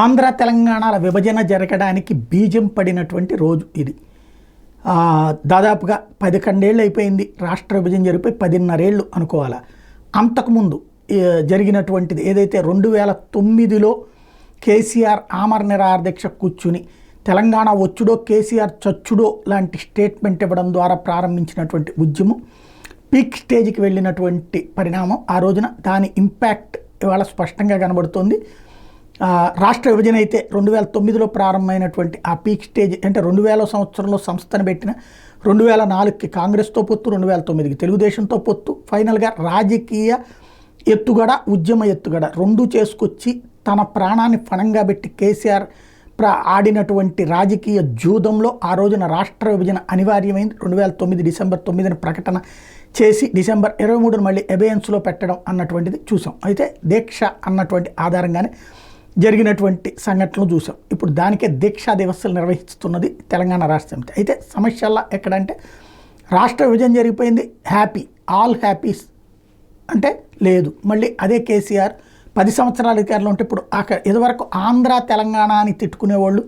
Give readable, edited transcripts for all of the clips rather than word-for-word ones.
ఆంధ్ర తెలంగాణల విభజన జరగడానికి బీజం పడినటువంటి రోజు ఇది. దాదాపుగా 11 ఏళ్ళు అయిపోయింది రాష్ట్ర విభజన జరిగిపోయి 10.5 ఏళ్ళు అనుకోవాలా. అంతకుముందు జరిగినటువంటిది ఏదైతే 2009లో కేసీఆర్ ఆమర నిరాహార దీక్ష కూర్చుని తెలంగాణ వచ్చుడో కేసీఆర్ చచ్చుడో లాంటి స్టేట్మెంట్ ఇవ్వడం ద్వారా ప్రారంభించినటువంటి ఉద్యమం పీక్ స్టేజ్కి వెళ్ళినటువంటి పరిణామం ఆ రోజున. దాని ఇంపాక్ట్ ఇవాళ స్పష్టంగా కనబడుతుంది. రాష్ట్ర విభజన అయితే 2009లో ప్రారంభమైనటువంటి ఆ పీక్ స్టేజ్ అంటే 2000 సంవత్సరంలో సంస్థను పెట్టిన 2004కి కాంగ్రెస్తో పొత్తు, 2009కి తెలుగుదేశంతో పొత్తు, ఫైనల్గా రాజకీయ ఎత్తుగడ ఉద్యమ ఎత్తుగడ రెండూ చేసుకొచ్చి తన ప్రాణాన్ని ఫణంగా పెట్టి కేసీఆర్ ఆడినటువంటి రాజకీయ జూదంలో ఆ రోజున రాష్ట్ర విభజన అనివార్యమైంది. 2009 డిసెంబర్ 9న ప్రకటన చేసి డిసెంబర్ 23న మళ్ళీ అబేయన్స్లో పెట్టడం అన్నటువంటిది చూసాం. అయితే దీక్ష అన్నటువంటి ఆధారంగానే జరిగినటువంటి సంఘటనలు చూసాం. ఇప్పుడు దానికే దీక్షా దివస్సులు నిర్వహిస్తున్నది తెలంగాణ రాష్ట్ర సమితి. అయితే సమస్యల్లా ఎక్కడంటే రాష్ట్ర విభజన జరిగిపోయింది, హ్యాపీ, ఆల్ హ్యాపీస్ అంటే లేదు. మళ్ళీ అదే కేసీఆర్ 10 సంవత్సరాల అధికారంలో ఉంటే ఇప్పుడు ఇదివరకు ఆంధ్ర తెలంగాణ అని తిట్టుకునేవాళ్ళు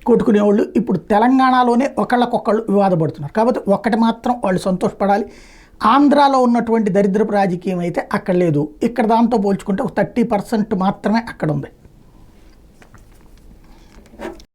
కొట్టుకునేవాళ్ళు ఇప్పుడు తెలంగాణలోనే ఒకళ్ళకొకళ్ళు వివాదపడుతున్నారు. కాబట్టి ఒక్కటి మాత్రం వాళ్ళు సంతోషపడాలి, ఆంధ్రాలో ఉన్నటువంటి దరిద్రపు రాజకీయం అయితే అక్కడ లేదు. ఇక్కడ దాంతో పోల్చుకుంటే 30% మాత్రమే అక్కడ ఉంది.